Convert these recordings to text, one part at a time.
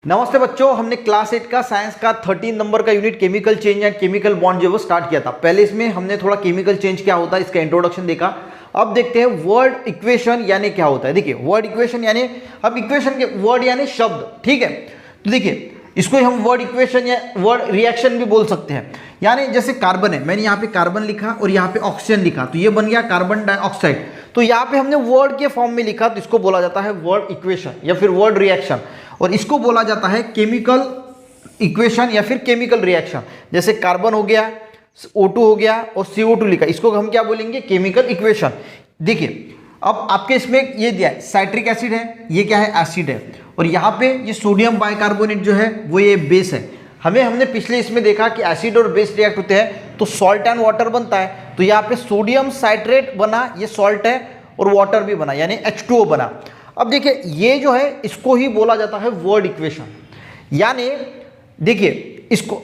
नमस्ते बच्चों, हमने क्लास 8 का साइंस का 13 नंबर का unit chemical change and chemical bond जो वो स्टार्ट किया था। पहले इसमें हमने थोड़ा केमिकल चेंज क्या होता है इसका इंट्रोडक्शन देखा। अब देखते हैं वर्ड इक्वेशन यानी क्या होता है। देखिए वर्ड इक्वेशन यानी अब इक्वेशन के वर्ड यानी शब्द, ठीक है। तो देखिए इसको हम वर्ड इक्वेशन या वर्ड रिएक्शन भी बोल सकते हैं। यानी जैसे कार्बन है, मैंने यहाँ पे कार्बन लिखा और यहाँ पे ऑक्सीजन लिखा तो ये बन गया कार्बन डाइऑक्साइड। तो यहाँ पे हमने वर्ड के फॉर्म में लिखा तो इसको बोला जाता है वर्ड इक्वेशन या फिर वर्ड रिएक्शन, और इसको बोला जाता है केमिकल इक्वेशन या फिर केमिकल रिएक्शन। जैसे कार्बन हो गया, O2 हो गया और CO2 लिखा, इसको हम क्या बोलेंगे, केमिकल इक्वेशन। देखिए अब आपके इसमें ये दिया है साइट्रिक एसिड है, ये क्या है, एसिड है, और यहाँ पे ये सोडियम बाइकार्बोनेट जो है वो ये बेस है। हमने पिछले इसमें देखा कि एसिड और बेस रिएक्ट होते हैं तो सॉल्ट एंड वाटर बनता है। तो यहाँ पे सोडियम साइट्रेट बना, ये सॉल्ट है, और वाटर भी बना यानी H2O बना। अब देखिए ये जो है इसको ही बोला जाता है वर्ड इक्वेशन। यानी देखिए इसको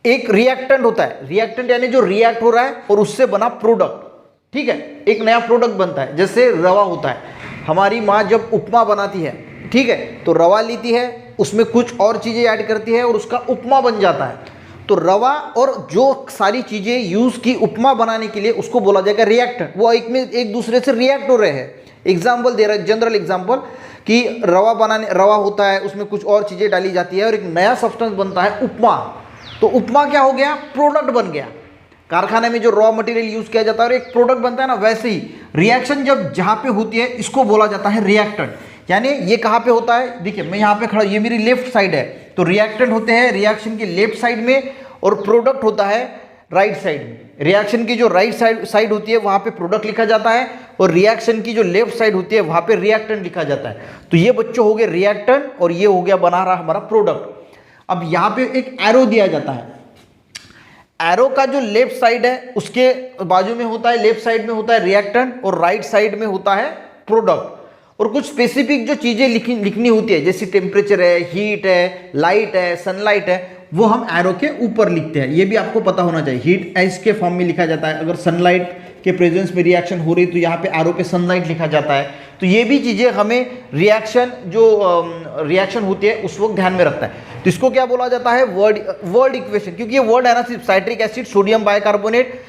एक रिएक्टेंट होता है, रिएक्टेंट यानी जो रिएक्ट हो रहा है और उससे बना प्रोडक्ट, ठीक है, एक नया प्रोडक्ट बनता है। जैसे रवा होता है, हमारी माँ जब उपमा बनाती है, ठीक है, तो रवा लेती है, उसमें कुछ और चीज़ें ऐड करती है और उसका उपमा बन जाता है। तो रवा और जो सारी चीज़ें यूज़ की उपमा बनाने के लिए उसको बोला जाएगा रिएक्टेंट। वो एक दूसरे से रिएक्ट हो रहे हैं। एग्जाम्पल दे रहा है, जनरल एग्जाम्पल, कि रवा होता है, उसमें कुछ और चीज़ें डाली जाती है और एक नया सब्सटेंस बनता है उपमा। तो उपमा क्या हो गया, प्रोडक्ट बन गया। कारखाने में जो रॉ मटेरियल यूज किया जाता है और एक प्रोडक्ट बनता है ना, वैसे ही रिएक्शन जब जहाँ पे होती है इसको बोला जाता है रिएक्टेंट। यानी ये कहाँ पे होता है, देखिए मैं यहाँ पे खड़ा, ये मेरी लेफ्ट साइड है, तो रिएक्टेंट होते हैं रिएक्शन की लेफ्ट साइड में और प्रोडक्ट होता है राइट साइड में। रिएक्शन की जो राइट साइड होती है वहाँ पे प्रोडक्ट लिखा जाता है और रिएक्शन की जो लेफ्ट साइड होती है वहाँ पे रिएक्टेंट लिखा जाता है। तो ये बच्चों हो गए रिएक्टेंट और ये हो गया बना रहा हमारा प्रोडक्ट। अब यहाँ पे एक एरो दिया जाता है, एरो का जो लेफ्ट साइड है उसके बाजू में होता है, लेफ्ट साइड में होता है रिएक्टेंट और राइट साइड में होता है प्रोडक्ट। और कुछ स्पेसिफिक जो चीजें लिखनी होती है, जैसे टेम्परेचर है, हीट है, लाइट है, सनलाइट है, वो हम एरो के ऊपर लिखते हैं। ये भी आपको पता होना चाहिए। हीट एस के फॉर्म में लिखा जाता है, अगर सनलाइट के प्रेजेंस में रिएक्शन हो रही तो यहाँ पे एरो पे सनलाइट लिखा जाता है। तो ये भी चीजें हमें रिएक्शन होती है उस वक्त ध्यान में रखता है। तो इसको क्या बोला जाता है, वर्ड इक्वेशन। क्योंकि ये वर्ड है ना, सिर्फ साइट्रिक एसिड, सोडियम बाइकार्बोनेट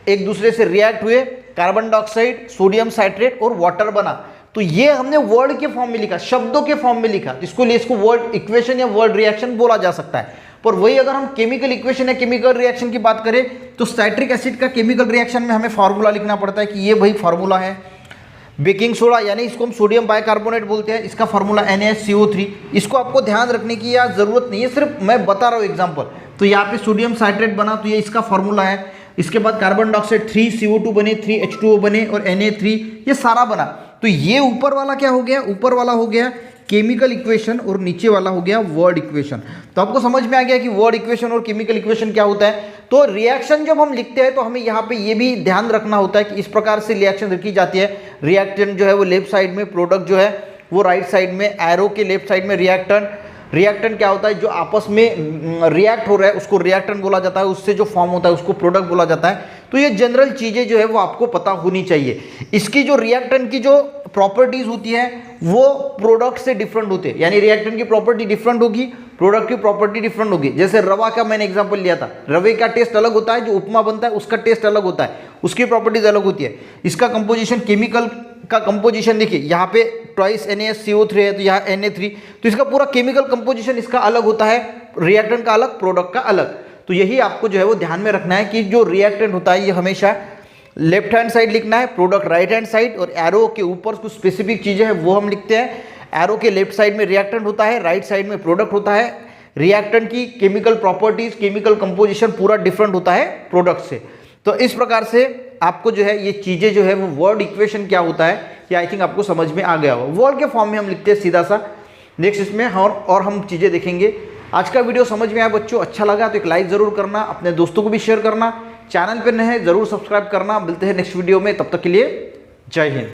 एक दूसरे से रिएक्ट हुए, कार्बन डाइऑक्साइड, सोडियम साइट्रेट और वाटर बना। तो ये हमने वर्ड के फॉर्म में लिखा, शब्दों के फॉर्म में लिखा, इसको वर्ड इक्वेशन या वर्ड रिएक्शन बोला जा सकता है। पर वही अगर हम केमिकल इक्वेशन या केमिकल रिएक्शन की बात करें तो साइट्रिक एसिड का केमिकल रिएक्शन में हमें फार्मूला लिखना पड़ता है कि ये भाई फार्मूला है बेकिंग सोडा, यानी इसको हम सोडियम बाइकार्बोनेट बोलते हैं, इसका फार्मूला NaCO3। इसको आपको ध्यान रखने की या जरूरत नहीं है, सिर्फ मैं बता रहा हूँ एग्जांपल। तो यहाँ पे सोडियम साइट्रेट बना तो ये इसका फार्मूला है। इसके बाद कार्बन डाइऑक्साइड 3CO2 बने, 3H2O बने और Na3, ये सारा बना। तो ये ऊपर वाला क्या हो गया, ऊपर वाला हो गया केमिकल इक्वेशन और नीचे वाला हो गया वर्ड इक्वेशन। तो आपको समझ में आ गया कि वर्ड इक्वेशन और केमिकल इक्वेशन क्या होता है। तो रिएक्शन जब हम लिखते हैं तो हमें यहाँ पे ये भी ध्यान रखना होता है कि इस प्रकार से रिएक्शन लिखी जाती है। रिएक्टेंट जो है वो लेफ्ट साइड में, प्रोडक्ट जो है वो राइट साइड में, एरो के लेफ्ट साइड में रिएक्टेंट क्या होता है, जो आपस में रिएक्ट हो रहा है उसको रिएक्टेंट बोला जाता है, उससे जो फॉर्म होता है उसको प्रोडक्ट बोला जाता है। तो ये जनरल चीजें जो है वो आपको पता होनी चाहिए। इसकी जो रिएक्टेंट की जो प्रॉपर्टीज होती है वो प्रोडक्ट से डिफरेंट होते हैं, यानी रिएक्टेंट की प्रॉपर्टी डिफरेंट होगी, प्रोडक्ट की प्रॉपर्टी डिफरेंट होगी। जैसे रवा का मैंने एग्जांपल लिया था, रवे का टेस्ट अलग होता है, जो उपमा बनता है उसका टेस्ट अलग होता है, उसकी प्रॉपर्टीज अलग होती है। इसका कंपोजिशन, केमिकल का कंपोजिशन देखिए, यहाँ पे ट्वाइस NaCO3 है तो यहाँ Na3, तो इसका पूरा केमिकल कंपोजिशन इसका अलग होता है, रिएक्टेंट का अलग, प्रोडक्ट का अलग। तो यही आपको जो है वो ध्यान में रखना है कि जो रिएक्टेंट होता है ये हमेशा लेफ्ट हैंड साइड लिखना है, प्रोडक्ट राइट हैंड साइड, और एरो के ऊपर कुछ स्पेसिफिक चीजें हैं वो हम लिखते हैं। एरो के लेफ्ट साइड में रिएक्टेंट होता है, राइट साइड में प्रोडक्ट होता है। रिएक्टेंट की केमिकल प्रॉपर्टीज, केमिकल कंपोजिशन पूरा डिफरेंट होता है प्रोडक्ट से। तो इस प्रकार से आपको जो है ये चीजें जो है वो वर्ड इक्वेशन क्या होता है ये आई थिंक आपको समझ में आ गया होगा। वर्ड के फॉर्म में हम लिखते हैं सीधा सा। नेक्स्ट इसमें और हम चीजें देखेंगे। आज का वीडियो समझ में आया बच्चों, अच्छा लगा तो एक लाइक जरूर करना, अपने दोस्तों को भी शेयर करना, चैनल पर नए हैं जरूर सब्सक्राइब करना। मिलते हैं नेक्स्ट वीडियो में, तब तक के लिए जय हिंद।